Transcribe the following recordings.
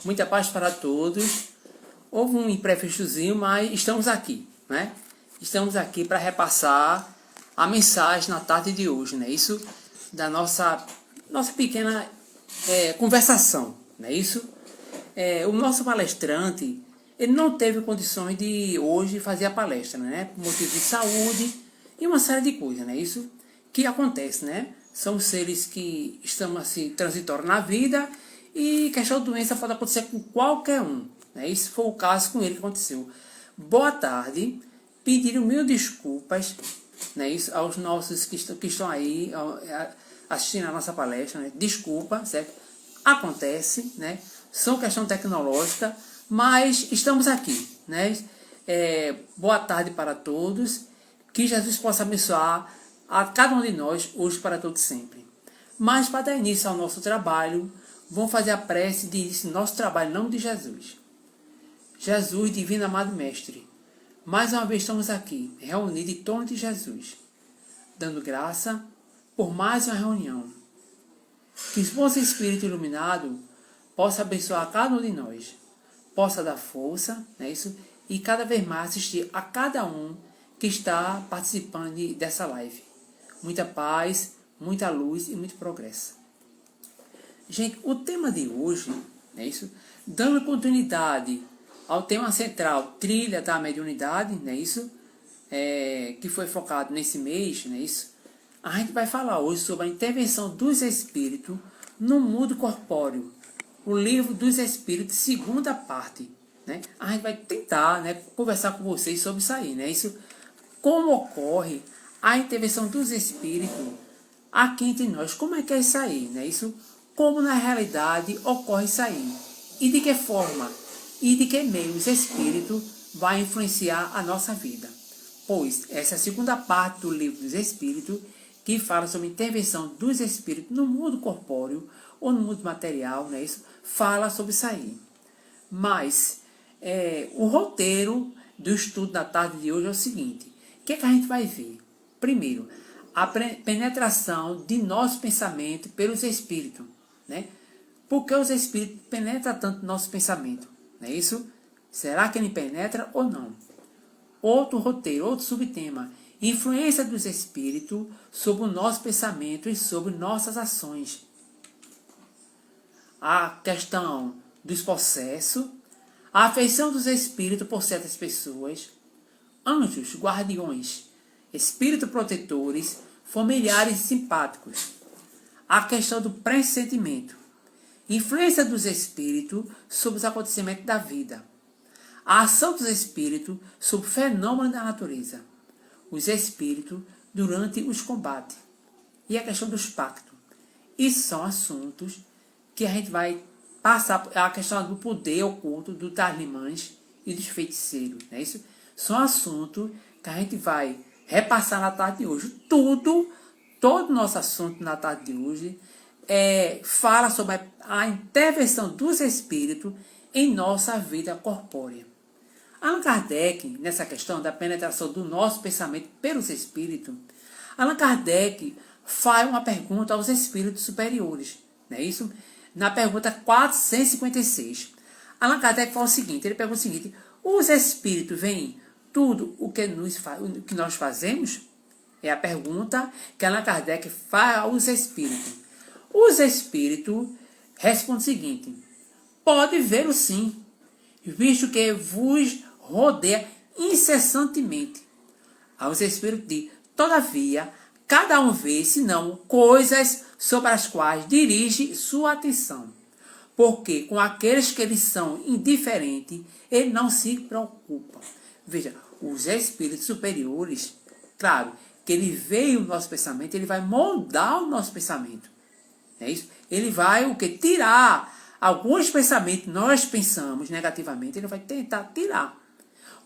Muita paz para todos. Houve um imprevistozinho, mas estamos aqui, né? Estamos aqui para repassar a mensagem na tarde de hoje, né? Isso da nossa pequena conversação, não é isso? O nosso palestrante, ele não teve condições de hoje fazer a palestra, né? Por motivo de saúde e uma série de coisas, né? Isso que acontece, né? São seres que estão assim transitórios na vida e questão de doença pode acontecer com qualquer um, né? Isso foi o caso com ele que aconteceu. Boa tarde, pediram mil desculpas, né? Isso aos nossos que estão aí assistindo a nossa palestra, né? Desculpa, certo? Acontece, né? São questão tecnológica, mas estamos aqui, né? Boa tarde para todos, que Jesus possa abençoar a cada um de nós, hoje para todos sempre. Mas para dar início ao nosso trabalho, vamos fazer a prece de início do nosso trabalho em nome de Jesus. Jesus, divino amado Mestre, mais uma vez estamos aqui, reunidos em torno de Jesus, dando graça por mais uma reunião. Que o bom Espírito iluminado possa abençoar cada um de nós, possa dar força, né, isso, e cada vez mais assistir a cada um que está participando dessa live. Muita paz, muita luz e muito progresso. Gente, o tema de hoje, é isso, dando continuidade ao tema central, trilha da mediunidade, né, isso, que foi focado nesse mês, né, isso, a gente vai falar hoje sobre a intervenção dos espíritos no mundo corpóreo, o livro dos espíritos, segunda parte, né? A gente vai tentar, né, conversar com vocês sobre isso aí, né? Isso, como ocorre a intervenção dos espíritos aqui entre nós, como é que é isso aí, né? Isso, como na realidade ocorre isso aí, e de que forma, e de que meio os espíritos vai influenciar a nossa vida. Pois, essa é a segunda parte do livro dos espíritos, que fala sobre a intervenção dos espíritos no mundo corpóreo, ou no mundo material, né? Isso fala sobre isso aí. Mas o roteiro do estudo da tarde de hoje é o seguinte: o que é que a gente vai ver? Primeiro, a penetração de nosso pensamento pelos espíritos, né? Por que os espíritos penetram tanto no nosso pensamento? Não é isso? Será que ele penetra ou não? Outro roteiro, outro subtema: influência dos espíritos sobre o nosso pensamento e sobre nossas ações. A questão dos processos, a afeição dos espíritos por certas pessoas, anjos, guardiões, espíritos protetores, familiares simpáticos. A questão do pressentimento, influência dos espíritos sobre os acontecimentos da vida. A ação dos espíritos sobre fenômenos da natureza. Os espíritos durante os combates. E a questão dos pactos. Isso são assuntos que a gente vai passar, a questão do poder oculto, dos talimãs e dos feiticeiros. Né? Isso são assuntos que a gente vai repassar na tarde de hoje. Todo o nosso assunto na tarde de hoje fala sobre a intervenção dos espíritos em nossa vida corpórea. Allan Kardec, nessa questão da penetração do nosso pensamento pelos espíritos, Allan Kardec faz uma pergunta aos espíritos superiores. Não é isso? Na pergunta 456, Allan Kardec fala o seguinte, ele pergunta o seguinte: os espíritos veem tudo o que nós fazemos? É a pergunta que Allan Kardec faz aos espíritos. Os espíritos respondem o seguinte: pode vê-lo sim, visto que vos rodeia incessantemente. Aos espíritos diz: todavia, cada um vê, senão, coisas sobre as quais dirige sua atenção. Porque com aqueles que eles são indiferentes, ele não se preocupa. Veja, os espíritos superiores, claro, que ele veio no nosso pensamento, ele vai moldar o nosso pensamento. É isso? Ele vai tirar alguns pensamentos que nós pensamos negativamente, ele vai tentar tirar.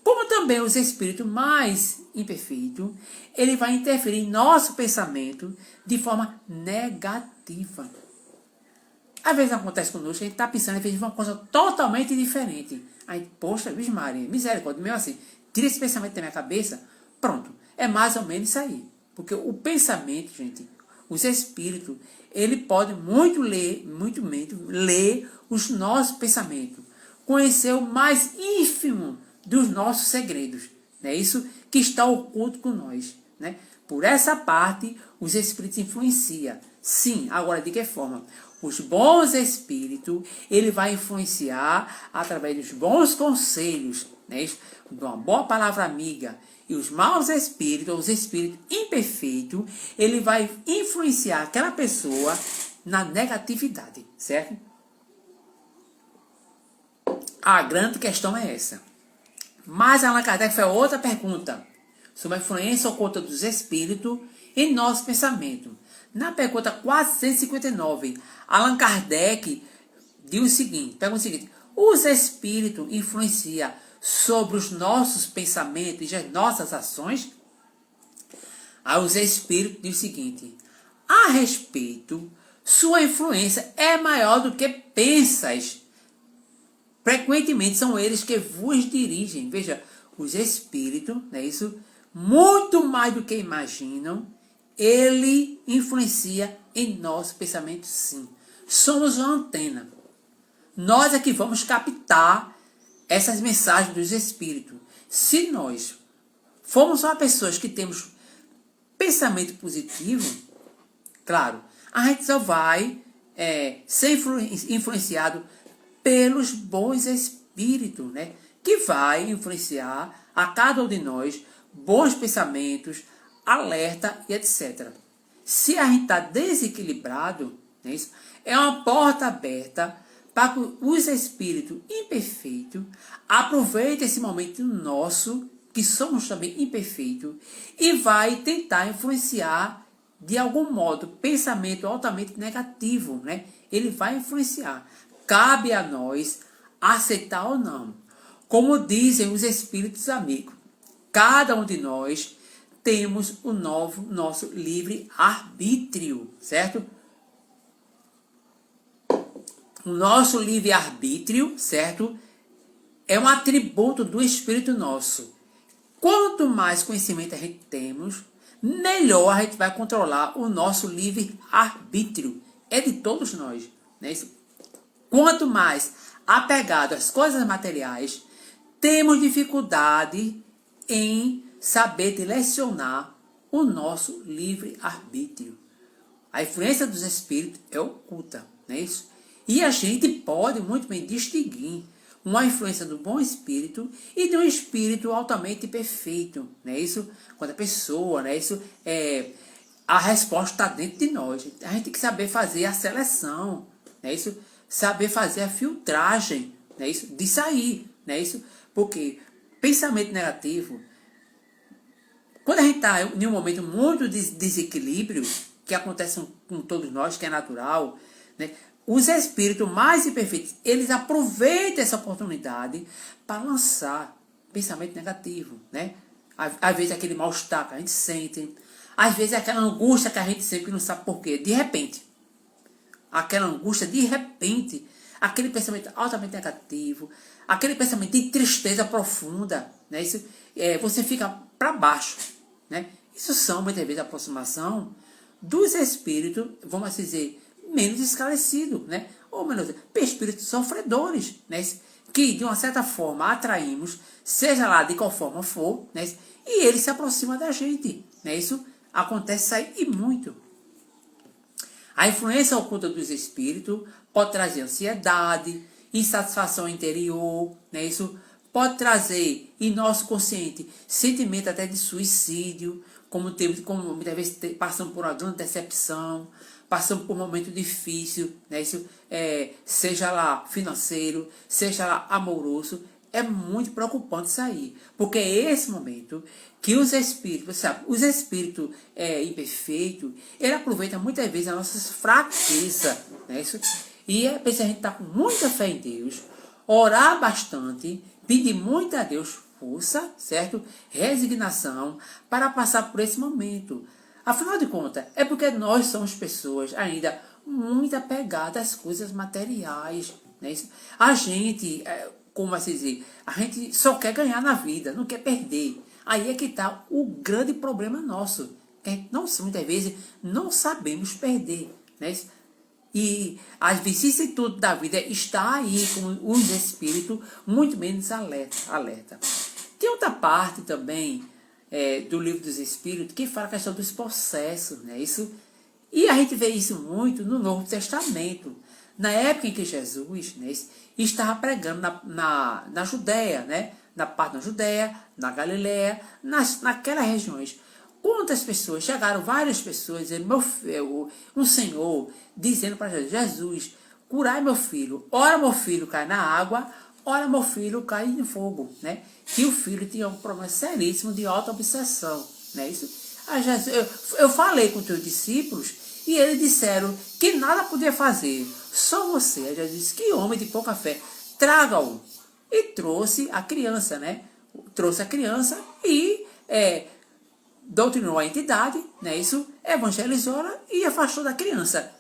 Como também os espíritos mais imperfeitos, ele vai interferir em nosso pensamento de forma negativa. Às vezes acontece conosco, a gente está pensando às vezes uma coisa totalmente diferente. Aí, poxa, Virgem Maria, misericórdia, mesmo assim, tira esse pensamento da minha cabeça, pronto, é mais ou menos isso aí. Porque o pensamento, gente, os espíritos, ele pode muito ler os nossos pensamentos, conhecer o mais ínfimo dos nossos segredos, né? Isso que está oculto com nós, né? Por essa parte, os espíritos influenciam. Sim, agora de que forma? Os bons espíritos, ele vai influenciar através dos bons conselhos, né? De uma boa palavra amiga. E os maus espíritos, os espíritos imperfeitos, ele vai influenciar aquela pessoa na negatividade, certo? A grande questão é essa. Mas Allan Kardec fez outra pergunta sobre a influência oculta dos espíritos em nosso pensamento. Na pergunta 459, Allan Kardec diz o seguinte, os espíritos influenciam sobre os nossos pensamentos e as nossas ações? Aí os espíritos dizem o seguinte, a respeito, sua influência é maior do que pensas. Frequentemente são eles que vos dirigem. Veja, os espíritos, né, isso, muito mais do que imaginam, ele influencia em nosso pensamento, sim. Somos uma antena. Nós é que vamos captar essas mensagens dos espíritos. Se nós formos uma pessoas que temos pensamento positivo, claro, a gente só vai ser influenciado pelos bons espíritos, né? Que vai influenciar a cada um de nós bons pensamentos, alerta e etc. Se a gente está desequilibrado, né, isso é uma porta aberta para que os espíritos imperfeitos aproveitem esse momento nosso, que somos também imperfeitos, e vai tentar influenciar de algum modo pensamento altamente negativo, né? Ele vai influenciar. Cabe a nós aceitar ou não. Como dizem os espíritos amigos, cada um de nós temos o nosso livre-arbítrio, certo? O nosso livre-arbítrio, certo? É um atributo do espírito nosso. Quanto mais conhecimento a gente temos, melhor a gente vai controlar o nosso livre-arbítrio. É de todos nós, né? Quanto mais apegado às coisas materiais, temos dificuldade em saber direcionar o nosso livre-arbítrio. A influência dos espíritos é oculta, não é isso? E a gente pode muito bem distinguir uma influência do bom espírito e de um espírito altamente perfeito, não é isso? Quando a pessoa, não é isso? A resposta está dentro de nós. A gente tem que saber fazer a seleção, não é isso? Saber fazer a filtragem, não é isso? De sair, não é isso? Porque pensamento negativo, quando a gente está em um momento muito de desequilíbrio, que acontece com todos nós, que é natural, né? Os espíritos mais imperfeitos, eles aproveitam essa oportunidade para lançar pensamento negativo, né? Às vezes aquele mal-estar que a gente sente, às vezes aquela angústia que a gente sente que não sabe por quê, de repente. Aquela angústia, de repente, aquele pensamento altamente negativo, aquele pensamento de tristeza profunda, né? Isso, você fica para baixo, né? Isso são, muitas vezes, a aproximação dos espíritos, vamos dizer, menos esclarecidos, né? Ou menos, espíritos sofredores, né? Que, de uma certa forma, atraímos, seja lá de qual forma for, né? E ele se aproxima da gente, né? Isso acontece aí e muito. A influência oculta dos espíritos pode trazer ansiedade, insatisfação interior, né? Isso pode trazer em nosso consciente sentimento até de suicídio, como muitas vezes passamos por uma grande decepção, passamos por um momento difícil, né? Isso seja lá financeiro, seja lá amoroso, é muito preocupante isso aí, porque é esse momento que os espíritos, sabe, os espíritos imperfeitos, ele aproveita muitas vezes as nossas fraquezas, né? Isso, e é preciso a gente estar com muita fé em Deus, orar bastante, pedir muito a Deus força, certo? Resignação para passar por esse momento. Afinal de contas, é porque nós somos pessoas ainda muito apegadas às coisas materiais, né? A gente, como vai se dizer, a gente só quer ganhar na vida, não quer perder. Aí é que está o grande problema nosso. que não, muitas vezes não sabemos perder, né? E as vicissitudes da vida está aí com os espíritos muito menos alerta. Tem outra parte também do livro dos Espíritos que fala a questão dos processos, né? E a gente vê isso muito no Novo Testamento. Na época em que Jesus, né, estava pregando na Judéia, né? Na parte da Judéia, na Galiléia, naquelas regiões. Quantas pessoas, chegaram várias pessoas, dizendo, um senhor dizendo para Jesus, Jesus, curai meu filho, ora meu filho cai na água, ora meu filho cai no fogo, né? Que o filho tinha um problema seríssimo de auto-obsessão, né? Eu falei com teus discípulos e eles disseram que nada podia fazer, só você. Aí Jesus disse, que homem de pouca fé, traga-o. E trouxe a criança, né? Trouxe a criança e doutrinou a entidade, né? Evangelizou e afastou da criança,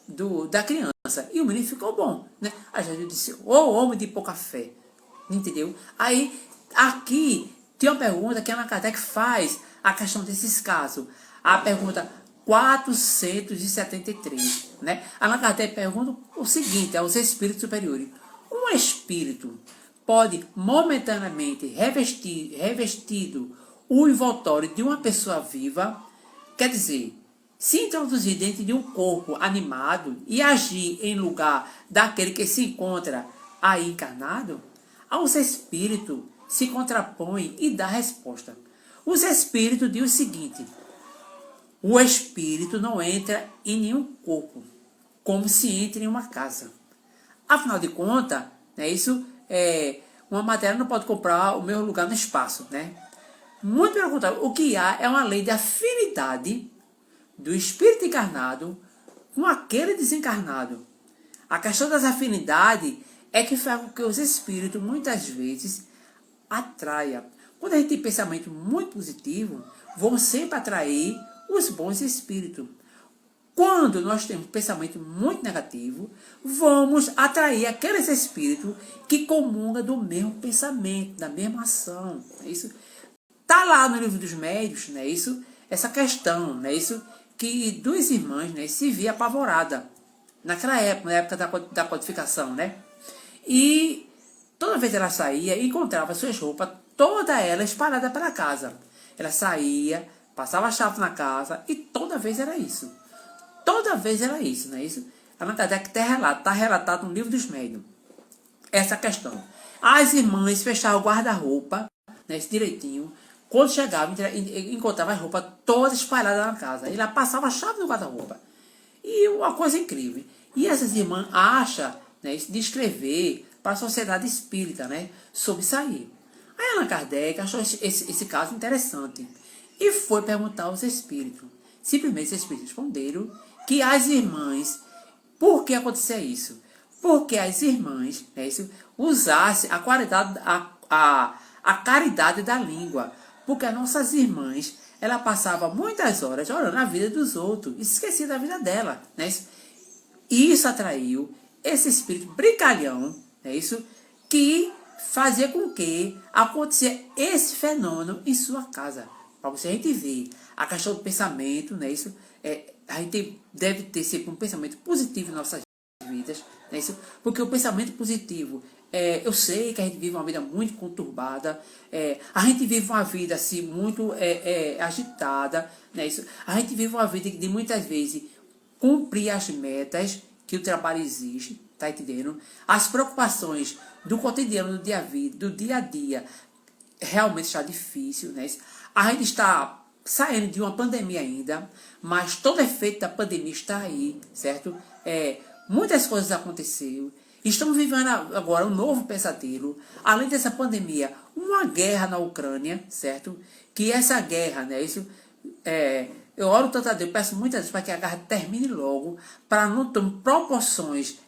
e o menino ficou bom, né? Aí Jesus disse, homem de pouca fé, entendeu? Aí, aqui, tem uma pergunta que Allan Kardec faz a questão desses casos, a pergunta 473, né? Allan Kardec pergunta o seguinte aos espíritos superiores, um espírito pode momentaneamente revestido o envoltório de uma pessoa viva, quer dizer, se introduzir dentro de um corpo animado e agir em lugar daquele que se encontra aí encarnado, aos espíritos se contrapõe e dá resposta. Os espíritos dizem o seguinte, o espírito não entra em nenhum corpo, como se entra em uma casa. Afinal de contas, né, uma matéria não pode comprar o mesmo lugar no espaço, né? Muito pelo contrário, o que há é uma lei de afinidade do espírito encarnado com aquele desencarnado. A questão das afinidades é que faz com que os espíritos muitas vezes atraia. Quando a gente tem pensamento muito positivo, vão sempre atrair os bons espíritos. Quando nós temos pensamento muito negativo, vamos atrair aqueles espíritos que comungam do mesmo pensamento, da mesma ação. Isso está lá no livro dos médios, né? Essa questão, né? Que duas irmãs, né, se via apavorada naquela época, na época da codificação, né? E toda vez ela saía e encontrava suas roupas, toda ela espalhada pela casa. Ela saía, passava a chave na casa e toda vez era isso. Toda vez era isso, né? Allan Kardec está relatado no livro dos médiuns. Essa questão. As irmãs fechavam o guarda-roupa, né, direitinho. Quando chegavam, encontravam as roupas todas espalhadas na casa. E ela passava a chave no guarda-roupa. E uma coisa incrível. E essas irmãs acham, né, de escrever para a sociedade espírita, né, sobre isso aí. Aí Allan Kardec achou esse caso interessante. E foi perguntar aos espíritos. Simplesmente os espíritos responderam que as irmãs, por que acontecia isso? Porque as irmãs, né, usassem a caridade da língua. Porque as nossas irmãs, ela passava muitas horas orando a vida dos outros e esquecia da vida dela, né? E isso atraiu esse espírito brincalhão, né? Que fazia com que acontecia esse fenômeno em sua casa. Para você a gente ver a questão do pensamento, né? A gente deve ter sempre um pensamento positivo em nossas vidas, né? Porque o pensamento positivo, eu sei que a gente vive uma vida muito conturbada, a gente vive uma vida assim muito agitada, né? A gente vive uma vida de muitas vezes cumprir as metas que o trabalho exige, tá entendendo? As preocupações do cotidiano, do dia a dia, realmente está difícil, né? A gente está saindo de uma pandemia ainda, mas todo efeito da pandemia está aí, certo? Muitas coisas aconteceram. Estamos vivendo agora um novo pesadelo. Além dessa pandemia, uma guerra na Ucrânia, certo? Que essa guerra, né? Eu oro tanto a Deus, peço muitas vezes para que a guerra termine logo, para não ter proporções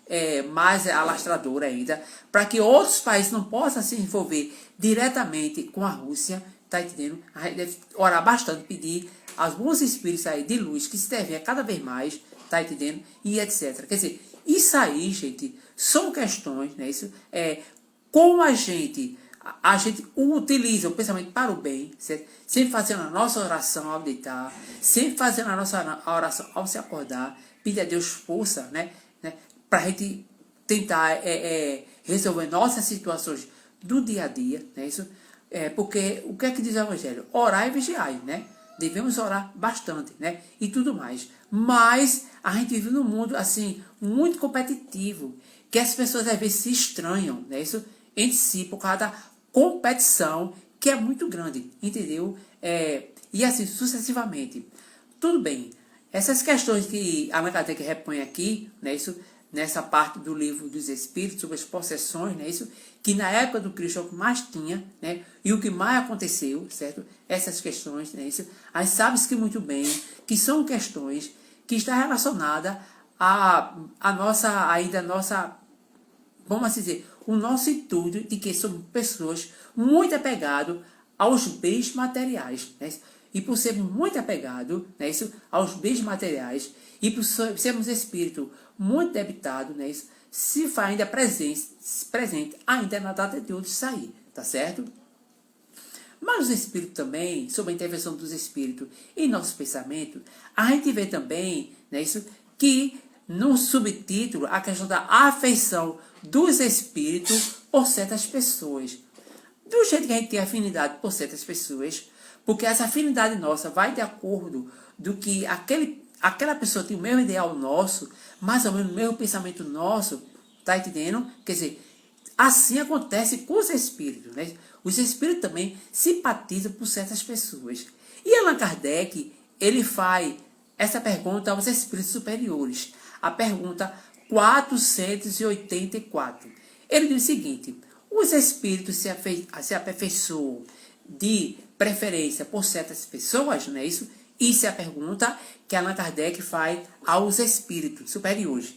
mais alastradoras ainda, para que outros países não possam se envolver diretamente com a Rússia, tá entendendo? A gente deve orar bastante, pedir aos bons espíritos aí de luz que se devem cada vez mais, tá entendendo? E etc. Quer dizer, isso aí, gente, são questões, né? Como a gente a gente utiliza o pensamento para o bem, certo? Sempre fazendo a nossa oração ao deitar, sempre fazendo a nossa oração ao se acordar, pedir a Deus força, né? Para a gente tentar resolver nossas situações do dia a dia, né? Isso, porque o que é que diz o Evangelho? Orar e vigiar, né? Devemos orar bastante, né? E tudo mais. Mas a gente vive num mundo, assim, muito competitivo, que as pessoas às vezes se estranham, né? Isso entre si, por causa da competição, que é muito grande, entendeu? E assim, sucessivamente. Tudo bem. Essas questões que Allan Kardec repõe aqui, né? Isso, nessa parte do livro dos Espíritos, sobre as possessões, né? Isso, que na época do Cristo é o que mais tinha, né? E o que mais aconteceu, certo? Essas questões, né? Isso, aí sabe-se que muito bem, que são questões que estão relacionadas a nossa, vamos assim dizer, o nosso intuito de que somos pessoas muito apegadas aos bens materiais, né? E por sermos muito apegados, né, isso, aos bens materiais, e por sermos espírito muito debitado, né, isso, se faz ainda presente ainda na data de hoje sair, tá certo? Mas os espíritos também, sob a intervenção dos espíritos em nosso pensamento, a gente vê também, né, isso, que no subtítulo a questão da afeição dos espíritos por certas pessoas. Do jeito que a gente tem afinidade por certas pessoas, porque essa afinidade nossa vai de acordo do que aquela pessoa tem o mesmo ideal nosso, mais ou menos o mesmo pensamento nosso, tá entendendo? Quer dizer, assim acontece com os espíritos, né? Os espíritos também simpatizam por certas pessoas. E Allan Kardec, ele faz essa pergunta aos espíritos superiores. A pergunta 484. Ele diz o seguinte: os espíritos se aperfeiçoam de preferência por certas pessoas, não é isso? Isso é a pergunta que Allan Kardec faz aos espíritos superiores.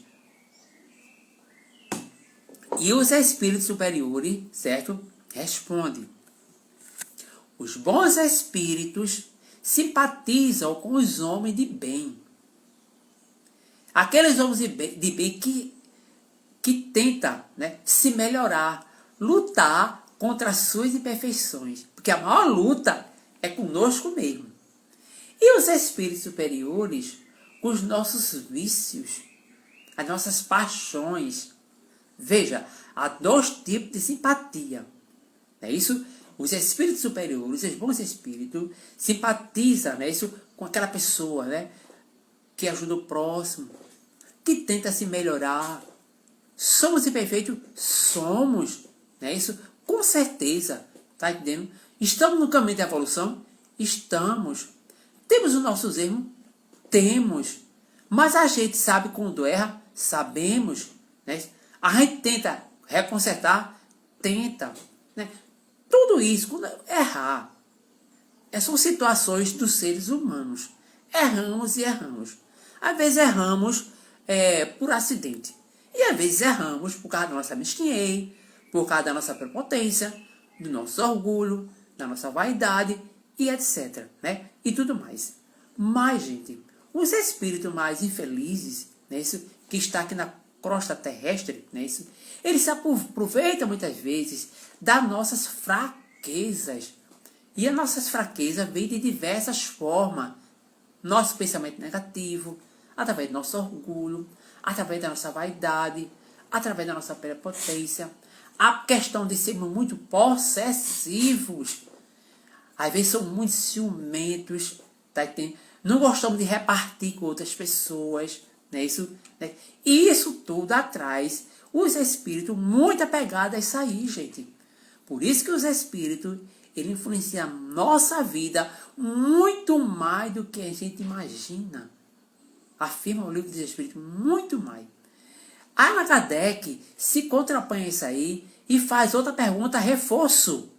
E os espíritos superiores, certo? Responde: os bons espíritos simpatizam com os homens de bem. Aqueles homens de bem que tentam, né, se melhorar, lutar contra as suas imperfeições. Porque a maior luta é conosco mesmo. E os espíritos superiores, com os nossos vícios, as nossas paixões. Veja, há dois tipos de simpatia. É isso? Os espíritos superiores, os bons espíritos, simpatizam, né, isso, com aquela pessoa, né, que ajuda o próximo, que tenta se melhorar. Somos imperfeitos? Somos. Né, isso? Com certeza. Tá entendendo? Estamos no caminho da evolução? Estamos. Temos os nossos erros? Temos. Mas a gente sabe quando erra? Sabemos. Né? A gente tenta reconsertar? Tenta. Né? Tudo isso, quando errar, são situações dos seres humanos. Erramos e erramos. Às vezes erramos por acidente. E às vezes erramos por causa da nossa mesquinhez, por causa da nossa prepotência, do nosso orgulho, da nossa vaidade e etc. Né? E tudo mais. Mas, gente, os espíritos mais infelizes, né, isso, que está aqui na crosta terrestre, né, isso, eles se aproveitam muitas vezes das nossas fraquezas. E as nossas fraquezas vêm de diversas formas. Nosso pensamento negativo, através do nosso orgulho, através da nossa vaidade, através da nossa prepotência. A questão de sermos muito possessivos. Às vezes somos muito ciumentos, tá entendendo? Não gostamos de repartir com outras pessoas, né? Isso, né? E isso tudo atrás os espíritos muito apegados a isso aí, gente. Por isso que os espíritos, ele influenciam a nossa vida muito mais do que a gente imagina. Afirma o livro dos Espíritos, muito mais. Allan Kardec se contrapõe a isso aí e faz outra pergunta, reforço.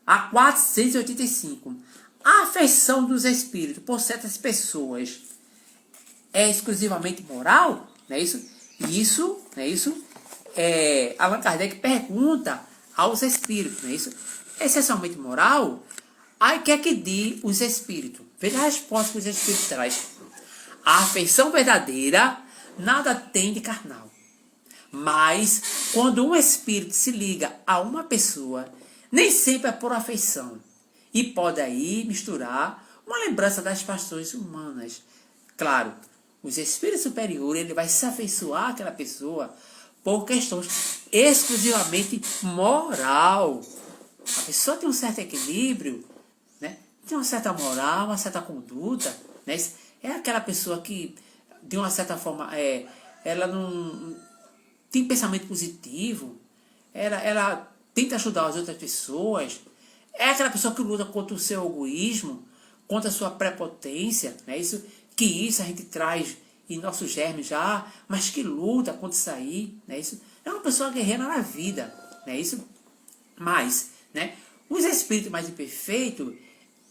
A 485. A afeição dos espíritos por certas pessoas é exclusivamente moral? Não é isso? Isso, não é isso? Allan Kardec pergunta aos espíritos, não é isso? É essencialmente moral? Aí quer que diz os espíritos? Veja a resposta que os espíritos trazem. A afeição verdadeira nada tem de carnal. Mas, quando um espírito se liga a uma pessoa, Nem sempre é por afeição. E pode aí misturar uma lembrança das paixões humanas. Claro, os espíritos superiores, ele vai se afeiçoar àquela pessoa por questões exclusivamente moral. A pessoa tem um certo equilíbrio, né? Tem uma certa moral, uma certa conduta, né? É aquela pessoa que, de uma certa forma, ela não tem pensamento positivo, ela tenta ajudar as outras pessoas, é aquela pessoa que luta contra o seu egoísmo, contra a sua prepotência, né? Isso a gente traz em nossos germes já, mas que luta contra isso aí, né? Isso é uma pessoa guerreira na vida, né? Mas, né? Os espíritos mais imperfeitos,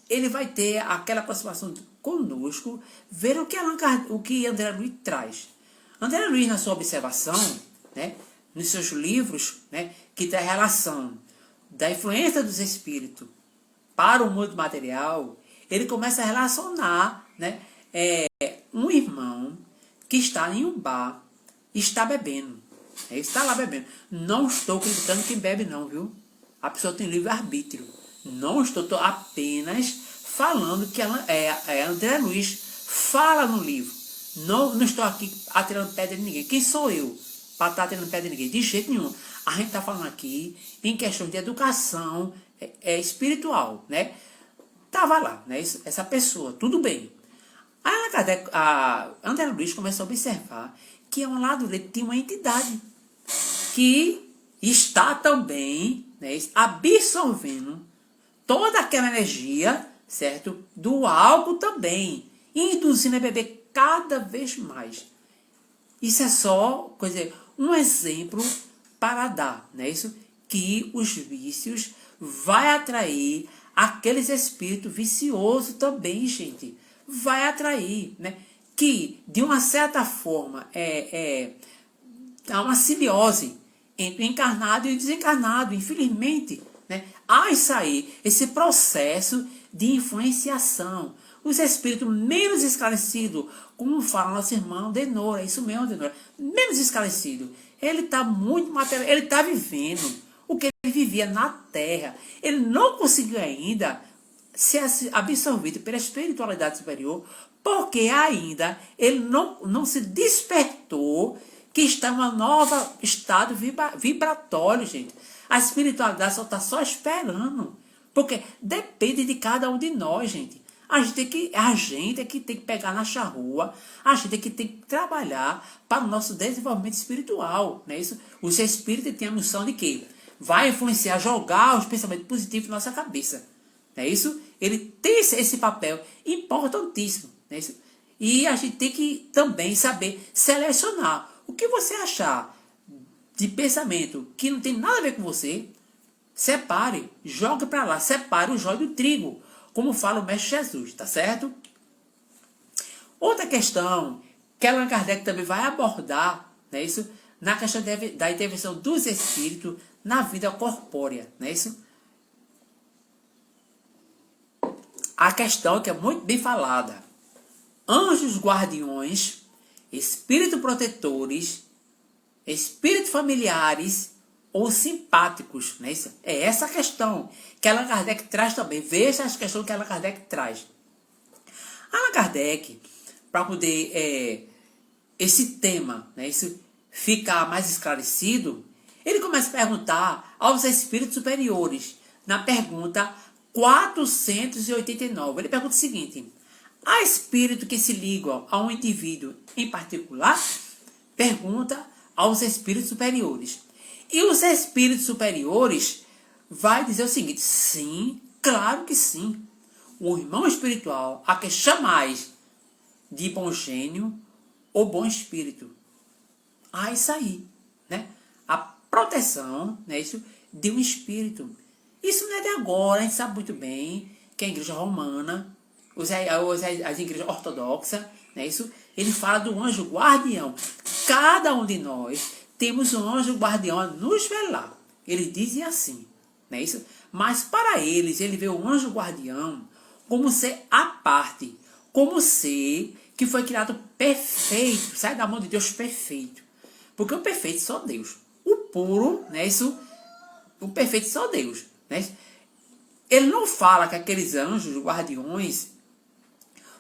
ele vai ter aquela aproximação conosco, ver o que André Luiz traz. André Luiz, na sua observação, né, nos seus livros, né, que tem a relação da influência dos espíritos para o mundo material, ele começa a relacionar, né, um irmão que está em um bar, está bebendo. Ele está lá bebendo. Não estou criticando quem bebe não, viu? A pessoa tem livre-arbítrio. Não estou apenas falando que André Luiz fala no livro. Não estou aqui atirando pedra de ninguém. Quem sou eu para estar atirando pedra de ninguém? De jeito nenhum. A gente está falando aqui em questão de educação espiritual, né? Estava lá, né? Essa pessoa, tudo bem. Aí André Luiz começou a observar que ao lado dele tinha uma entidade que está também, né, absorvendo toda aquela energia, certo? Do álcool também, induzindo a beber cada vez mais. Isso é só, um exemplo para dar, né? Que os vícios vai atrair aqueles espíritos viciosos também, gente. Vai atrair, né? Que, de uma certa forma, há uma simbiose entre o encarnado e o desencarnado. Infelizmente, né? Há isso aí, esse processo de influenciação. Os espíritos menos esclarecidos, como fala nosso irmão Denora, é isso mesmo, Denora, menos esclarecido. Ele está muito material, ele está vivendo o que ele vivia na Terra. Ele não conseguiu ainda ser absorvido pela espiritualidade superior, porque ainda ele não se despertou que está em um novo estado vibratório, gente. A espiritualidade só esperando, porque depende de cada um de nós, gente. A gente é que tem que pegar na charrua, a gente é que tem que trabalhar para o nosso desenvolvimento espiritual, né? Os espíritos têm a missão de quê? Vai influenciar, jogar os pensamentos positivos na nossa cabeça. Não é isso? Ele tem esse papel importantíssimo. Não é isso? E a gente tem que também saber selecionar. O que você achar de pensamento que não tem nada a ver com você, separe, jogue para lá, separe o joio do trigo, como fala o Mestre Jesus, tá certo? Outra questão que Allan Kardec também vai abordar, não é isso? Na questão da intervenção dos espíritos na vida corpórea, não é isso? A questão que é muito bem falada. Anjos guardiões, espíritos protetores, espíritos familiares ou simpáticos, não é isso? É essa a questão que Allan Kardec traz também. Veja as questões que Allan Kardec traz. Allan Kardec, para poder esse tema, né, isso ficar mais esclarecido, ele começa a perguntar aos espíritos superiores, na pergunta 489. Ele pergunta o seguinte: há espíritos que se ligam a um indivíduo em particular? Pergunta aos espíritos superiores. E os espíritos superiores vai dizer o seguinte: sim, claro que sim. O irmão espiritual, a que chamais de bom gênio ou bom espírito. Ah, isso aí, né? A proteção, né, isso, de um espírito. Isso não é de agora, a gente sabe muito bem que a igreja romana, as igrejas ortodoxas, né, isso, ele fala do anjo guardião. Cada um de nós temos um anjo guardião a nos velar. Eles dizem assim, não é isso? Mas para eles, ele vê o anjo guardião como ser à parte, como ser que foi criado perfeito, sai da mão de Deus perfeito. Porque o perfeito é só Deus. O puro, né, isso, o perfeito é só Deus. né? Ele não fala que aqueles anjos guardiões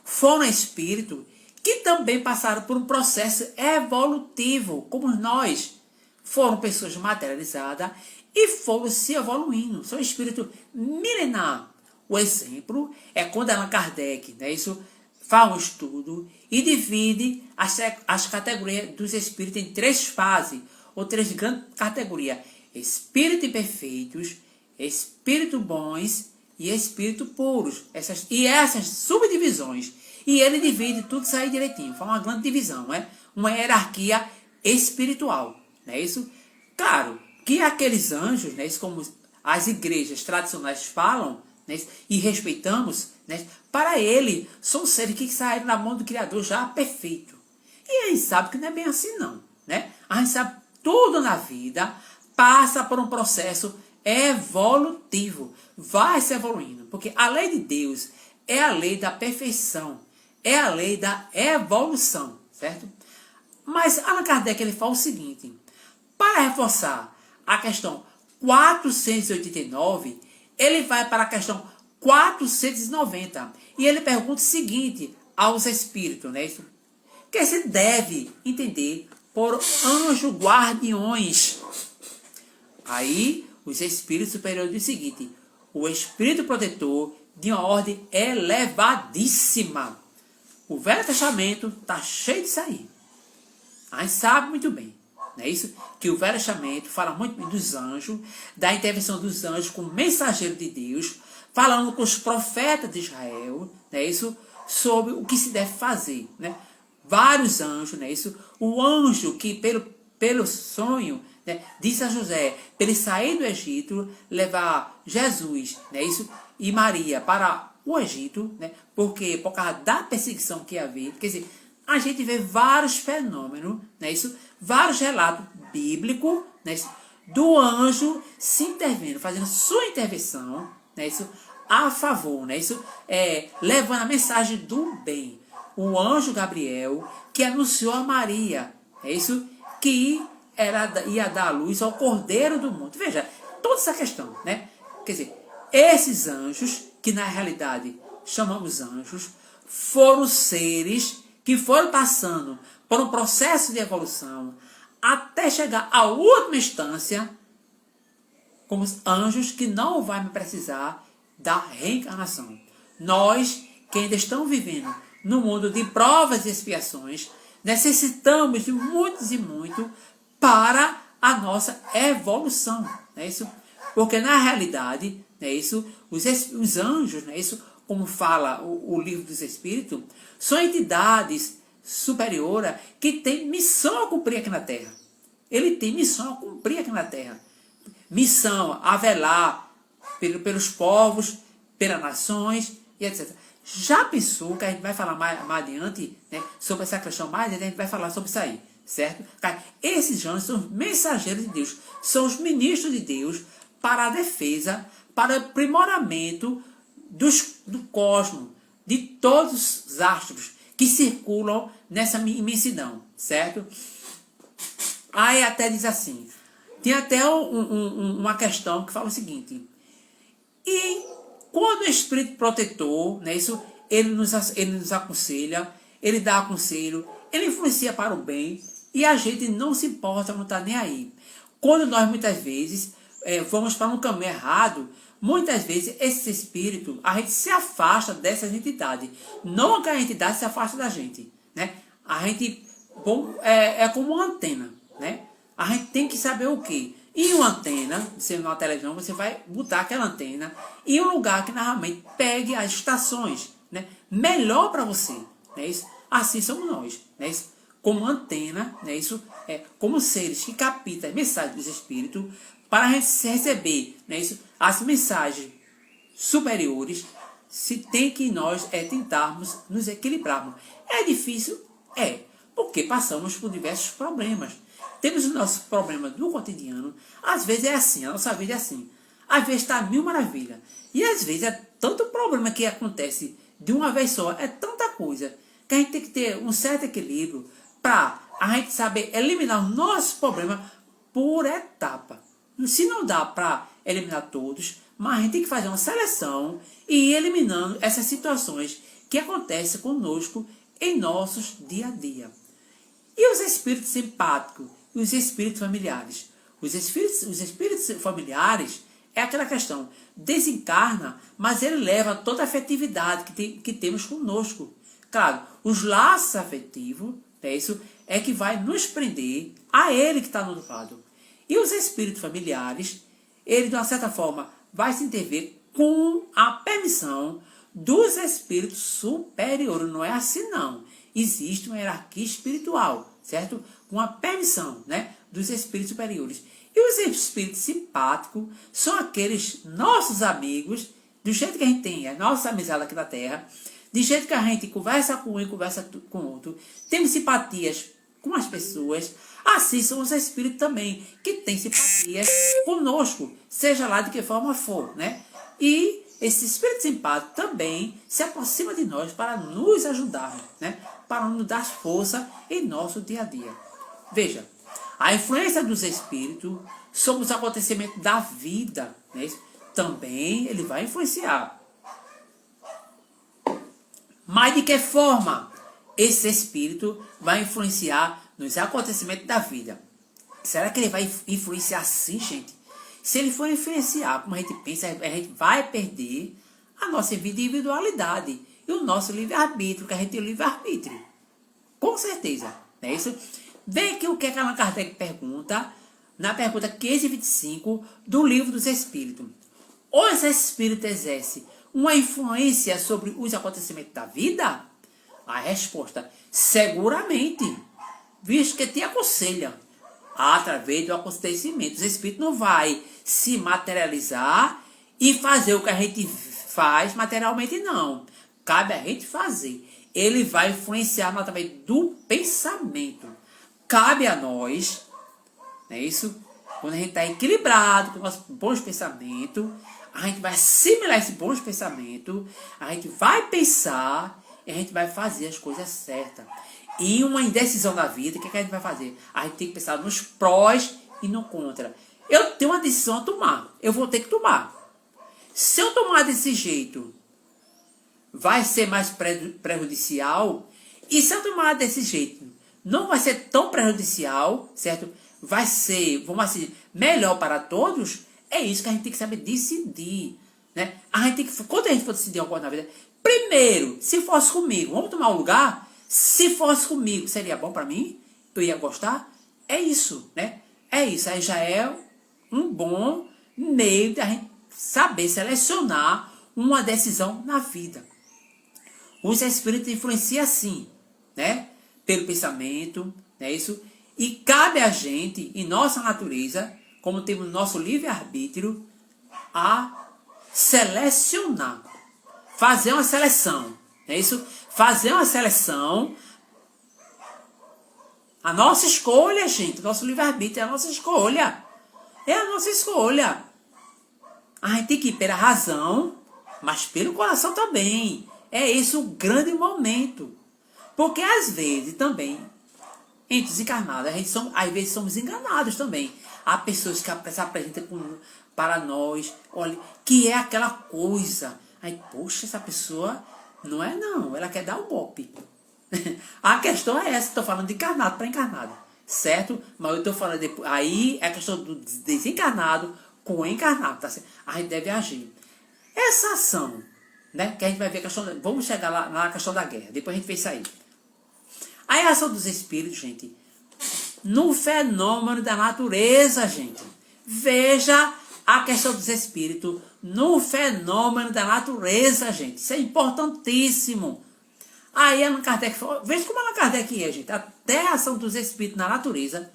foram espíritos que também passaram por um processo evolutivo, como nós. Foram pessoas materializadas e foram se evoluindo. São espíritos milenares. O exemplo é quando Allan Kardec, né, isso, faz um estudo e divide as categorias dos espíritos em 3 fases, ou 3 grandes categorias. Espíritos imperfeitos, espíritos bons e espíritos puros. Essas subdivisões. E ele divide tudo isso aí direitinho. Faz uma grande divisão, né? Uma hierarquia espiritual. Não é isso? Claro que aqueles anjos, né, isso como as igrejas tradicionais falam, né, e respeitamos, né, para ele são seres que saíram da mão do Criador já perfeito. E a gente sabe que não é bem assim não. Né? A gente sabe que tudo na vida passa por um processo evolutivo. Vai se evoluindo. Porque a lei de Deus é a lei da perfeição. É a lei da evolução. Certo? Mas Allan Kardec ele fala o seguinte. Para reforçar a questão 489, ele vai para a questão 490. E ele pergunta o seguinte aos espíritos, né? Que se deve entender por anjos guardiões. Aí, os espíritos superiores dizem o seguinte: o espírito protetor de uma ordem elevadíssima. O Velho Testamento está cheio disso aí. A gente sabe muito bem. Não é isso? Que o Velho Testamento fala muito bem dos anjos, da intervenção dos anjos como mensageiro de Deus, falando com os profetas de Israel, não é isso? Sobre o que se deve fazer, né? Vários anjos, não é isso? O anjo que pelo sonho, né, disse a José, para ele sair do Egito, levar Jesus, não é isso? E Maria para o Egito, né? Porque por causa da perseguição que havia, quer dizer, a gente vê vários fenômenos, né, isso, vários relatos bíblicos, né, isso, do anjo se intervindo, fazendo sua intervenção, né, isso, a favor, né, isso, levando a mensagem do bem. O anjo Gabriel que anunciou a Maria, é isso, que ia dar a luz ao Cordeiro do mundo. Veja, toda essa questão, né? Quer dizer, esses anjos, que na realidade chamamos anjos, foram seres que foram passando por um processo de evolução até chegar à última instância como anjos que não vai precisar da reencarnação. Nós, que ainda estamos vivendo no mundo de provas e expiações, necessitamos de muitos e muito para a nossa evolução. Não é isso? Porque na realidade, não é isso? Os anjos, não é isso? Como fala o livro dos Espíritos, são entidades superiores que têm missão a cumprir aqui na Terra. Ele tem missão a cumprir aqui na Terra. Missão a velar pelos povos, pelas nações e etc. Já pensou, que a gente vai falar mais adiante, né, sobre essa questão, mais adiante a gente vai falar sobre isso aí, certo? Esses anjos são os mensageiros de Deus, são os ministros de Deus para a defesa, para o aprimoramento do cosmos, de todos os astros que circulam nessa imensidão, certo? Aí até diz assim, tem até uma questão que fala o seguinte: e quando o Espírito Protetor, né, isso, ele nos aconselha, ele dá conselho, ele influencia para o bem, e a gente não se importa, não está nem aí. Quando nós muitas vezes vamos para um caminho errado, muitas vezes esse espírito, a gente se afasta dessas entidades. Não que a entidade se afasta da gente, né? A gente é como uma antena, né? A gente tem que saber o quê? Em uma antena, sendo uma televisão, você vai botar aquela antena em um lugar que normalmente pegue as estações, né? Melhor para você, né? Isso, assim somos nós, né? Isso, como antena, né? Isso como seres que captam as mensagens dos espíritos para a gente receber, né? Isso, as mensagens superiores. Se tem que nós tentarmos nos equilibrarmos. É difícil? É, porque passamos por diversos problemas. Temos o nosso problema do cotidiano. Às vezes é assim, a nossa vida é assim. Às vezes está mil maravilhas. E às vezes é tanto problema que acontece de uma vez só. É tanta coisa que a gente tem que ter um certo equilíbrio para a gente saber eliminar os nossos problemas por etapa. Se não dá para eliminar todos, Mas a gente tem que fazer uma seleção e ir eliminando essas situações que acontecem conosco em nossos dia a dia. E os espíritos simpáticos e os espíritos familiares? Os espíritos familiares é aquela questão, desencarna, mas ele leva toda a afetividade que temos conosco. Claro, os laços afetivos, isso é que vai nos prender a ele que está no outro lado. E os espíritos familiares, ele de uma certa forma vai se intervir com a permissão dos espíritos superiores. Não é assim não. Existe uma hierarquia espiritual, certo? Com a permissão, né, dos espíritos superiores. E os espíritos simpáticos são aqueles nossos amigos, do jeito que a gente tem a nossa amizade aqui na Terra, de jeito que a gente conversa com um e conversa com o outro, temos simpatias com as pessoas, assim são os espíritos também, que têm simpatias conosco, seja lá de que forma for, né? E esse espírito simpático também se aproxima de nós para nos ajudar, né? Para nos dar força em nosso dia a dia. Veja, a influência dos espíritos sobre os acontecimentos da vida, né? Também ele vai influenciar. Mas de que forma esse espírito vai influenciar nos acontecimentos da vida? Será que ele vai influenciar sim, gente? Se ele for influenciar, como a gente pensa, a gente vai perder a nossa individualidade e o nosso livre-arbítrio, que a gente tem o livre-arbítrio. Com certeza, não é isso? Vê que o que Allan Kardec pergunta, na pergunta 525 do Livro dos Espíritos. Os espíritos exercem uma influência sobre os acontecimentos da vida? A resposta, seguramente, visto que te aconselha através do acontecimento. Os espíritos não vai se materializar e fazer o que a gente faz materialmente, não. Cabe a gente fazer. Ele vai influenciar através do pensamento. Cabe a nós, não é isso? Quando a gente está equilibrado com nossos bons pensamentos, a gente vai assimilar esses bons pensamentos, a gente vai pensar e a gente vai fazer as coisas certas. E uma indecisão da vida, o que a gente vai fazer? A gente tem que pensar nos prós e no contra. Eu tenho uma decisão a tomar, eu vou ter que tomar. Se eu tomar desse jeito, vai ser mais prejudicial. E se eu tomar desse jeito, não vai ser tão prejudicial, certo? Vai ser, vamos assim, melhor para todos. É isso que a gente tem que saber decidir, né? A gente tem que, quando a gente for decidir alguma coisa na vida, primeiro, se fosse comigo, vamos tomar um lugar? Se fosse comigo, seria bom para mim? Eu ia gostar? É isso, né? É isso, aí já é um bom meio de a gente saber selecionar uma decisão na vida. Os espíritos influenciam assim, né? Pelo pensamento, não é isso? E cabe a gente, em nossa natureza, como temos nosso livre-arbítrio, a selecionar. Fazer uma seleção, não é isso? Fazer uma seleção. A nossa escolha, gente, o nosso livre-arbítrio é a nossa escolha. É a nossa escolha. A gente tem que ir pela razão, mas pelo coração também. É esse o grande momento. Porque às vezes também, entre os encarnados, às vezes somos enganados também. Há pessoas que se apresentam para nós, olha, que é aquela coisa. Aí, poxa, essa pessoa não é não, ela quer dar o golpe. A questão é essa, estou falando de encarnado para encarnado, certo? Mas eu estou falando, aí é a questão do desencarnado com o encarnado, tá certo? A gente deve agir. Essa ação, né, que a gente vai ver a questão, vamos chegar lá na questão da guerra, depois a gente vê isso aí. A ação dos espíritos, gente, no fenômeno da natureza, gente. Veja a questão dos espíritos no fenômeno da natureza, gente. Isso é importantíssimo. Aí Allan Kardec falou, veja como Allan Kardec é, gente. Até a ação dos espíritos na natureza.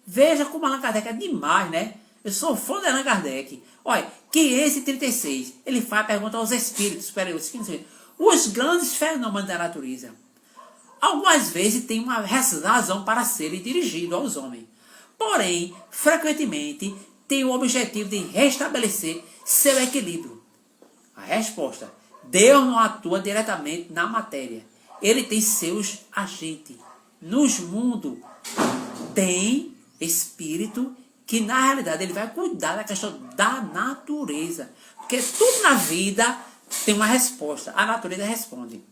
Veja como Allan Kardec é demais, né? Eu sou fã de Allan Kardec. Olha, que esse 36, ele faz pergunta aos espíritos superiores. Os grandes fenômenos da natureza. Algumas vezes tem uma razão para serem dirigidos aos homens. Porém, frequentemente, tem o objetivo de restabelecer seu equilíbrio. A resposta, Deus não atua diretamente na matéria. Ele tem seus agentes. Nos mundos, tem espírito que na realidade ele vai cuidar da questão da natureza. Porque tudo na vida tem uma resposta, a natureza responde.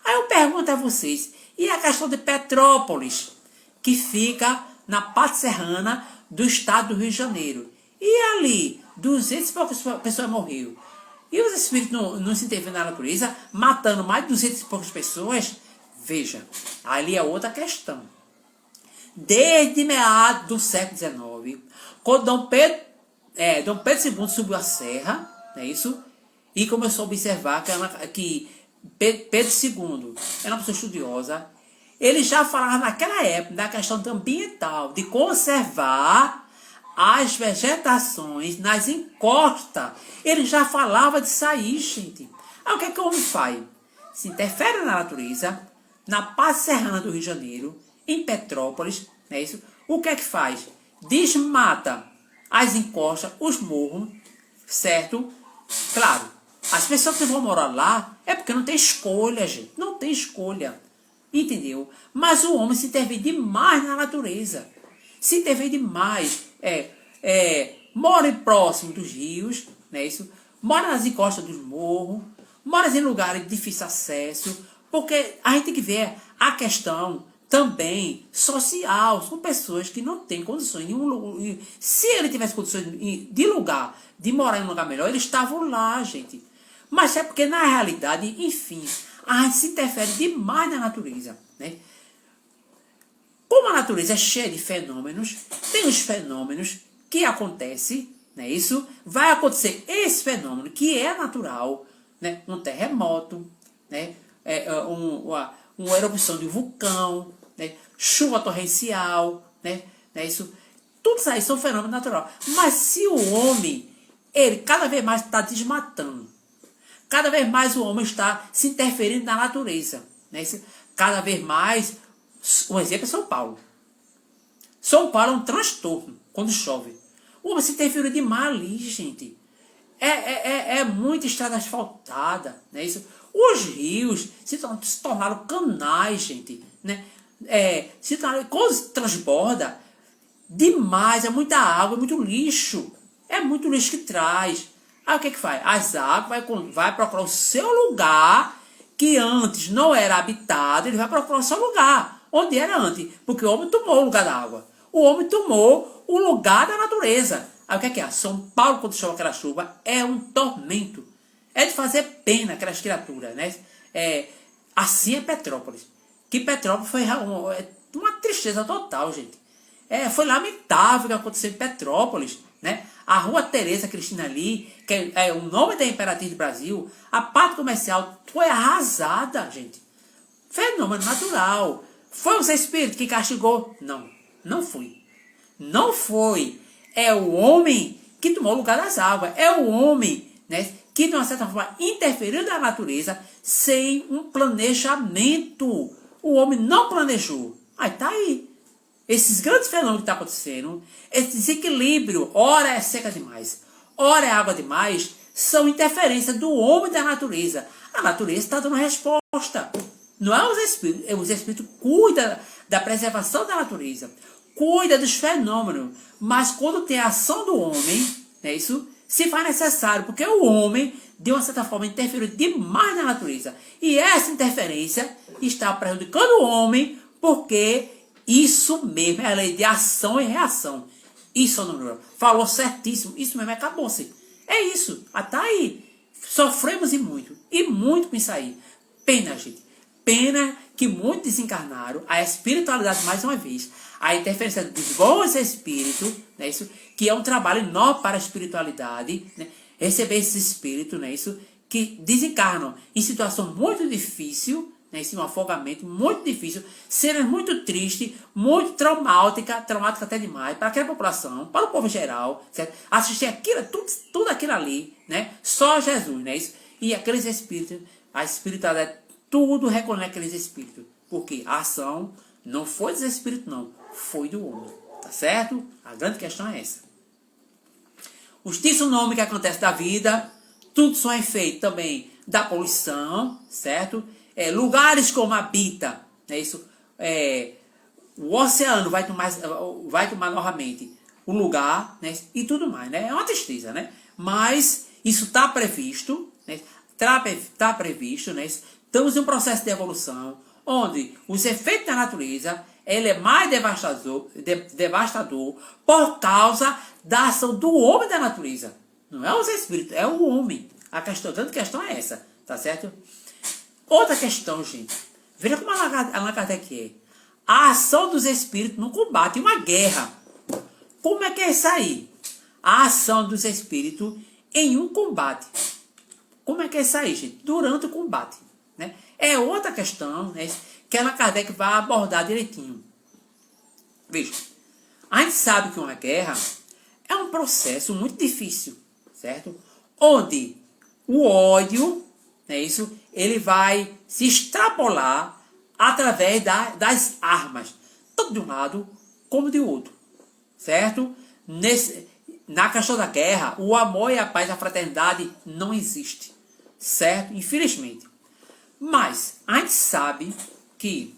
Aí eu pergunto a vocês, e a questão de Petrópolis, que fica na parte serrana do estado do Rio de Janeiro? E ali, 200 e poucas pessoas morreram. E os espíritos não se interviram na natureza, matando mais de 200 e poucas pessoas? Veja, ali é outra questão. Desde meados do século XIX, quando Dom Pedro II subiu a serra, não é isso? E começou a observar que Pedro II era uma pessoa estudiosa. Ele já falava naquela época da questão ambiental, de conservar as vegetações nas encostas. Ele já falava disso aí, gente. Aí o que é que o homem faz? Se interfere na natureza, na parte serrana do Rio de Janeiro, em Petrópolis, não é isso? O que é que faz? Desmata as encostas, os morros, certo? Claro, as pessoas que vão morar lá é porque não tem escolha, gente. Não tem escolha. Entendeu? Mas o homem se intervém demais na natureza. Se intervém demais. Mora próximo dos rios, não é isso? Mora nas encostas dos morros, mora em lugares de difícil acesso, porque a gente tem que ver a questão também social. São pessoas que não têm condições nenhum. Se ele tivesse condições de morar em um lugar melhor, eles estavam lá, gente. Mas é porque na realidade, enfim, a gente se interfere demais na natureza, né? Como a natureza é cheia de fenômenos, tem os fenômenos que acontecem, né? Isso vai acontecer esse fenômeno que é natural, né? Um terremoto, né? Uma erupção de um vulcão, né? Chuva torrencial, né? Isso, tudo isso aí são fenômenos naturais. Mas se o homem, ele cada vez mais está desmatando, cada vez mais o homem está se interferindo na natureza, né? Cada vez mais, um exemplo é São Paulo. São Paulo é um transtorno quando chove. O homem se interferiu demais ali, gente. É muita estrada asfaltada, né? Isso. Os rios se tornaram canais, gente, né? Quando se transborda demais, é muita água, é muito lixo. É muito lixo que traz. Aí o que faz? As águas vai procurar o seu lugar, que antes não era habitado, ele vai procurar o seu lugar, onde era antes. Porque o homem tomou o lugar da água. O homem tomou o lugar da natureza. Aí o que é? São Paulo, quando chove aquela chuva, é um tormento. É de fazer pena aquelas criaturas, né? Assim é Petrópolis. Que Petrópolis foi uma tristeza total, gente. Foi lamentável o que aconteceu em Petrópolis, né? A Rua Teresa Cristina ali, que é o nome da Imperatriz do Brasil, a parte comercial foi arrasada, gente. Fenômeno natural. Foi o seu espírito que castigou? Não, não foi. Não foi. É o homem que tomou o lugar das águas. É o homem, né, que, de uma certa forma, interferiu na natureza sem um planejamento. O homem não planejou. Aí tá aí. Esses grandes fenômenos que estão acontecendo, esse desequilíbrio, ora é seca demais, ora é água demais, são interferências do homem e da natureza. A natureza está dando resposta. Não é os espíritos. Os espíritos cuidam da preservação da natureza, cuida dos fenômenos. Mas quando tem a ação do homem, né, isso se faz necessário, porque o homem, de uma certa forma, interferiu demais na natureza. E essa interferência está prejudicando o homem, porque isso mesmo é a lei de ação e reação. Isso não falou certíssimo. Isso mesmo, acabou-se. É isso. Até aí. Sofremos e muito com isso aí. Pena, gente. Pena que muitos desencarnaram. A espiritualidade, mais uma vez, a interferência dos bons espíritos, né, isso, que é um trabalho enorme para a espiritualidade, né, receber esses espíritos, né, isso, que desencarnam em situação muito difícil, né, esse um afogamento muito difícil, cenas muito tristes, muito traumática até demais, para aquela população, para o povo geral, certo? Assistir aquilo, tudo aquilo ali, né? Só Jesus, né? Isso? E aqueles espíritos, a espiritualidade, tudo reconhece aqueles espíritos, porque a ação não foi dos espíritos, não, foi do homem, tá certo? A grande questão é essa. Os tsunamis que acontecem da vida, tudo são efeito também da poluição, certo? Lugares como o oceano vai tomar novamente o lugar, né? E tudo mais, né? É uma tristeza, né? Mas isso está previsto, né? Tá previsto, né? Estamos em um processo de evolução onde os efeitos da natureza ele é mais devastador por causa da ação do homem da natureza. Não é os espíritos, é o homem. A grande questão é essa, tá certo? Outra questão, gente. Veja como Allan Kardec é. A ação dos espíritos no combate, uma guerra. Como é que é isso aí? A ação dos espíritos em um combate. Como é que é isso aí, gente? Durante o combate. Né? É outra questão, né, que Allan Kardec vai abordar direitinho. Veja, a gente sabe que uma guerra é um processo muito difícil, certo? Onde o ódio, né, ele vai se extrapolar através das armas, tanto de um lado como de outro, certo? Na questão da guerra, o amor e a paz, a fraternidade não existe, certo? Infelizmente. Mas a gente sabe que,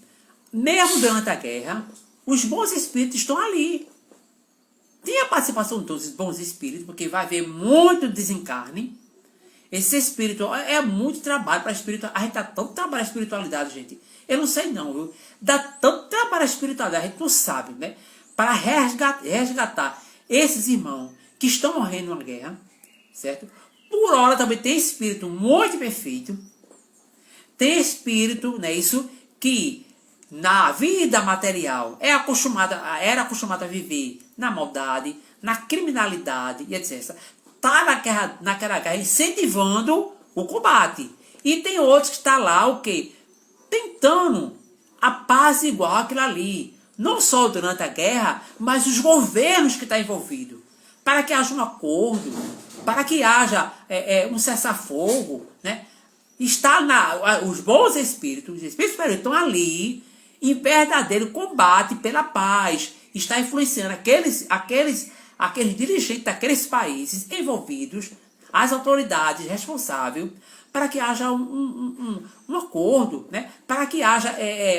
mesmo durante a guerra, os bons espíritos estão ali. Tem a participação dos bons espíritos, porque vai haver muito desencarne. Esse espírito é muito trabalho para a espiritualidade. A gente dá tanto trabalho à espiritualidade, gente. Eu não sei não, viu? Dá tanto trabalho à espiritualidade, a gente não sabe, né? Para resgatar esses irmãos que estão morrendo na guerra, certo? Por hora também tem espírito muito perfeito. Tem espírito, né? Que na vida material era acostumado a viver na maldade, na criminalidade e etc. Está naquela guerra incentivando o combate. E tem outros que estão lá, o quê? Tentando a paz igual aquilo ali. Não só durante a guerra, mas os governos que estão envolvidos. Para que haja um acordo, para que haja um cessar-fogo, né? Os bons espíritos, os espíritos superiores estão ali em verdadeiro combate pela paz. Está influenciando aqueles dirigentes daqueles países envolvidos, as autoridades responsáveis, para que haja um acordo, né? Para que haja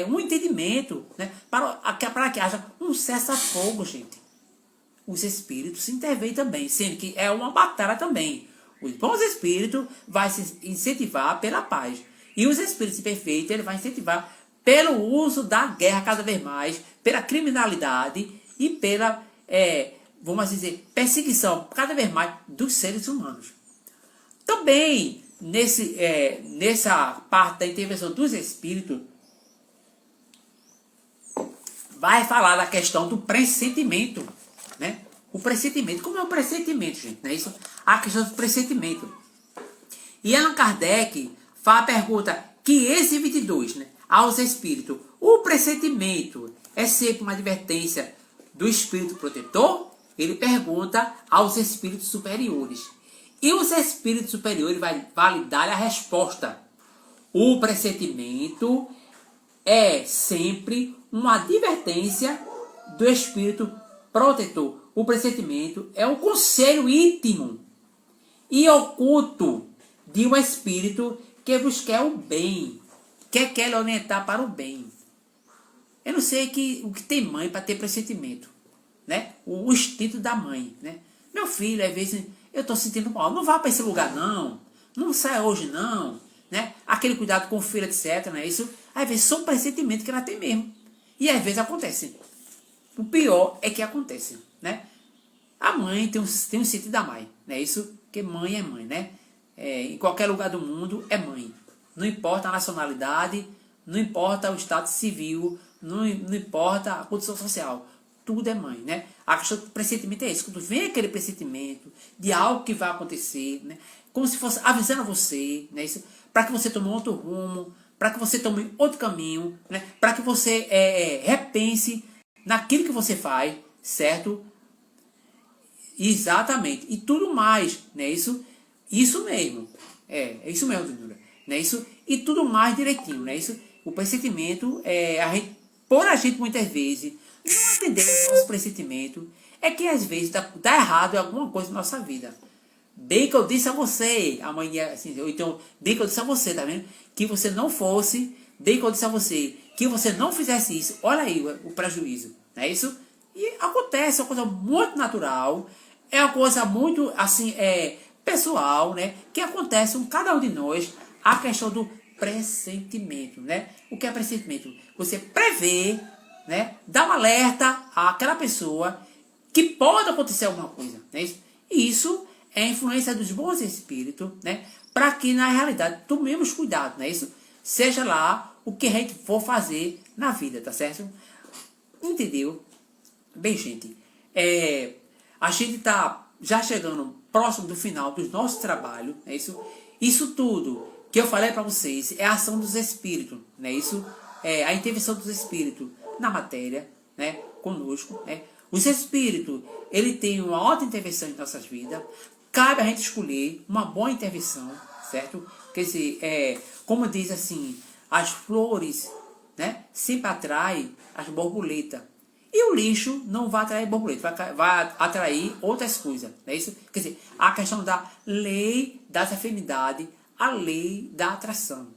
um entendimento, né? Para que haja um cessar-fogo, gente. Os espíritos se intervêm também, sendo que é uma batalha também. Os bons espíritos vão se incentivar pela paz. E os espíritos imperfeitos ele vai incentivar pelo uso da guerra cada vez mais, pela criminalidade e pela, vamos dizer, perseguição cada vez mais dos seres humanos. Também, nessa parte da intervenção dos espíritos, vai falar da questão do pressentimento, né? O pressentimento. Como é o pressentimento, gente? Não é isso? A questão do pressentimento. E Allan Kardec faz a pergunta 522, né, aos espíritos. O pressentimento é sempre uma advertência do espírito protetor? Ele pergunta aos espíritos superiores. E os espíritos superiores vai validar a resposta. O pressentimento é sempre uma advertência do espírito protetor. O pressentimento é um conselho íntimo e oculto de um espírito que vos quer o bem, que quer lhe orientar para o bem. Eu não sei o que tem mãe para ter pressentimento, né? O instinto da mãe, né? Meu filho, às vezes, eu estou sentindo mal, não vá para esse lugar não, não saia hoje não, né? Aquele cuidado com o filho, etc, né? Isso, às vezes, são pressentimentos que ela tem mesmo. E às vezes acontece. O pior é que acontece, né? A mãe tem um sentido da mãe, né? Isso que mãe é mãe, né? Em qualquer lugar do mundo é mãe. Não importa a nacionalidade, não importa o estado civil, não importa a condição social. Tudo é mãe, né? A questão do pressentimento é isso. Quando vem aquele pressentimento de algo que vai acontecer, né? Como se fosse avisando a você, né? Para que você tome outro rumo, para que você tome outro caminho, né? Para que você repense naquilo que você faz, certo? Exatamente. E tudo mais, né? Isso mesmo. É isso mesmo, Dudura. Né? E tudo mais direitinho, né? O pressentimento, por a gente muitas vezes não atender o nosso pressentimento, é que às vezes dá errado em alguma coisa na nossa vida. Bem que eu disse a você, amanhã, assim, ou então, bem que eu disse a você, tá vendo? Que você não fosse, bem que eu disse a você, que você não fizesse isso, olha aí o prejuízo, não é isso? E acontece, é uma coisa muito natural, é uma coisa muito, assim, pessoal, né? Que acontece com cada um de nós, a questão do pressentimento, né? O que é pressentimento? Você prevê, né? Dá um alerta àquela pessoa que pode acontecer alguma coisa, né? Isso é a influência dos bons espíritos, né? Para que, na realidade, tomemos cuidado, né? Isso seja lá o que a gente for fazer na vida, tá certo? Entendeu? Bem, gente, a gente tá já chegando próximo do final do nosso trabalho, né? Isso tudo que eu falei para vocês é a ação dos espíritos, né? Isso é a intervenção dos espíritos na matéria, né? Conosco, né? Os espíritos, ele tem uma ótima intervenção em nossas vidas. Cabe a gente escolher uma boa intervenção, certo? Quer dizer, como diz assim, as flores, né, sempre atraem as borboletas. E o lixo não vai atrair borboleta, vai atrair outras coisas. Não é isso? Quer dizer, a questão da lei das afinidades, a lei da atração.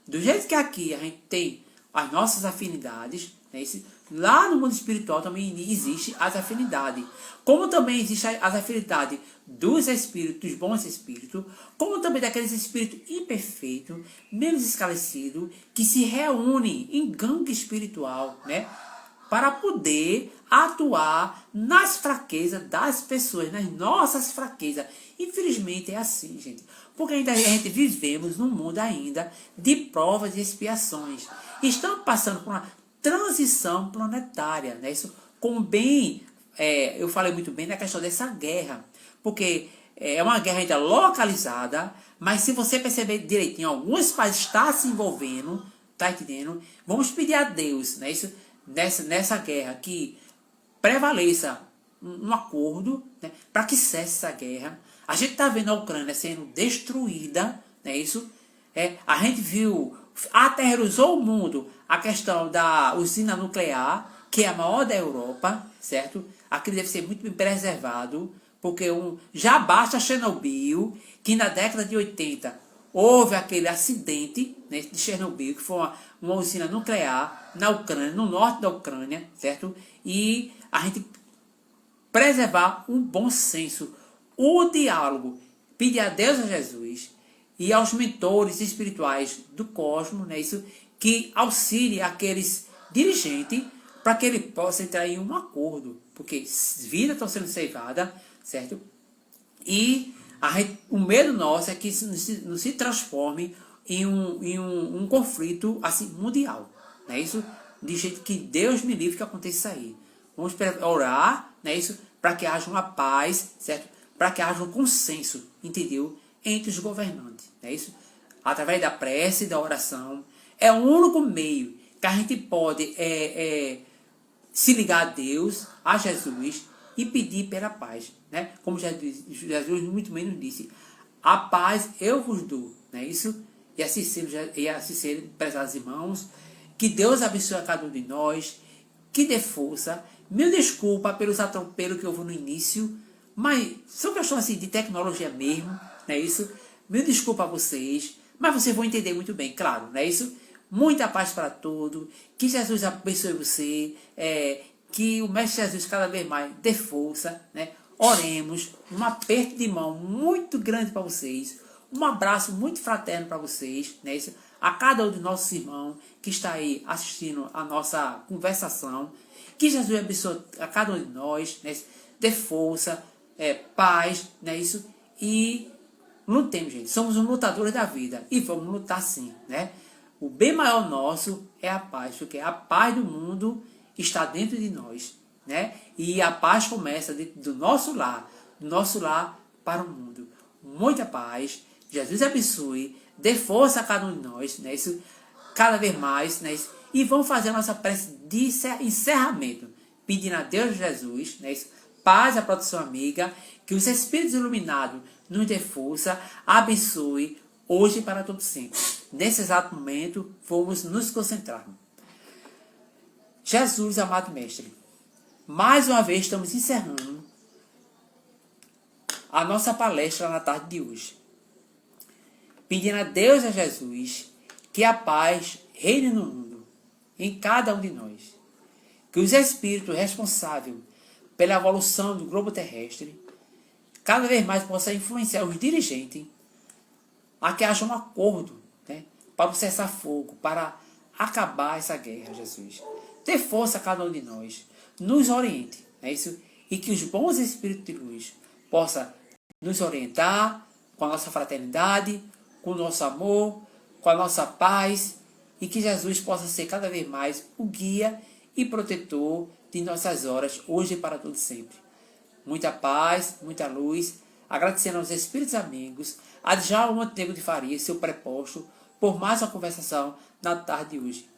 Do jeito que aqui a gente tem as nossas afinidades, não é isso? Lá no mundo espiritual também existe as afinidades. Como também existe as afinidades dos espíritos, dos bons espíritos, como também daqueles espíritos imperfeitos, menos esclarecidos, que se reúnem em gangue espiritual, né? Para poder atuar nas fraquezas das pessoas, nas nossas fraquezas. Infelizmente é assim, gente. Porque ainda a gente vivemos num mundo ainda de provas e expiações. Estamos passando por uma transição planetária, né? Isso, como bem, eu falei muito bem na questão dessa guerra. Porque é uma guerra ainda localizada, mas se você perceber direitinho, alguns países estão se envolvendo, tá entendendo? Vamos pedir a Deus, né? Isso, nessa guerra, que prevaleça um acordo, né, para que cesse essa guerra. A gente está vendo a Ucrânia sendo destruída, né, isso? A gente viu, aterrorizou o mundo a questão da usina nuclear, que é a maior da Europa, certo? Aquilo deve ser muito bem preservado, porque já basta Chernobyl, que na década de 80 houve aquele acidente, né, de Chernobyl, que foi uma usina nuclear na Ucrânia, no norte da Ucrânia, certo? E a gente preservar um bom senso, o diálogo, pedir a Deus, a Jesus e aos mentores espirituais do cosmos, né, isso, que auxilie aqueles dirigentes para que ele possa entrar em um acordo, porque vidas estão sendo ceivadas, certo? E o medo nosso é que isso não se transforme em um conflito assim, mundial. Não é isso? De jeito que Deus me livre que aconteça isso aí. Vamos orar, não é isso? Para que haja uma paz, certo? Para que haja um consenso, entendeu? Entre os governantes. Não é isso? Através da prece e da oração. É o único meio que a gente pode se ligar a Deus, a Jesus, e pedir pela paz, né? Como Jesus muito bem nos disse, a paz eu vos dou, não é isso? E assim sendo, prezados irmãos, que Deus abençoe a cada um de nós, que dê força. Me desculpa pelos atropelos que eu vou no início, mas são questões assim de tecnologia mesmo, não é isso? Me desculpa a vocês, mas vocês vão entender muito bem, claro, não é isso? Muita paz para todos, que Jesus abençoe você, que o Mestre Jesus cada vez mais dê força, né? Oremos, um aperto de mão muito grande para vocês, um abraço muito fraterno para vocês, né? A cada um dos nossos irmãos que está aí assistindo a nossa conversação, que Jesus abençoe a cada um de nós, né? Dê força, paz, né? Isso, e lutemos, gente, somos os lutadores da vida, e vamos lutar sim, né? O bem maior nosso é a paz, porque a paz do mundo está dentro de nós, né? E a paz começa dentro do nosso lar para o mundo. Muita paz, Jesus abençoe, dê força a cada um de nós, né? Isso, cada vez mais, né? Isso, e vamos fazer a nossa prece de encerramento, pedindo a Deus Jesus, né? Isso, paz, a proteção amiga, que os Espíritos iluminados nos dê força, abençoe, hoje e para todo sempre. Nesse exato momento, vamos nos concentrar. Jesus, amado Mestre, mais uma vez estamos encerrando a nossa palestra na tarde de hoje, pedindo a Deus e a Jesus que a paz reine no mundo, em cada um de nós, que os espíritos responsáveis pela evolução do globo terrestre, cada vez mais possa influenciar os dirigentes a que haja um acordo, né, para o cessar-fogo, para acabar essa guerra, Jesus. Dê força a cada um de nós, nos oriente, não é isso? E que os bons espíritos de luz possam nos orientar com a nossa fraternidade, com o nosso amor, com a nossa paz, e que Jesus possa ser cada vez mais o guia e protetor de nossas horas, hoje e para todo sempre. Muita paz, muita luz, agradecendo aos espíritos amigos, a Djalma Montenegro de Faria, seu preposto, por mais uma conversação na tarde de hoje.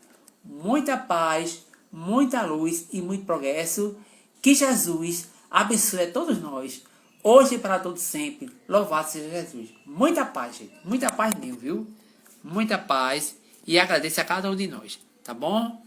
Muita paz, muita luz e muito progresso. Que Jesus abençoe a todos nós, hoje e para todo sempre. Louvado seja Jesus. Muita paz, gente. Muita paz mesmo, viu? Muita paz. E agradeço a cada um de nós. Tá bom?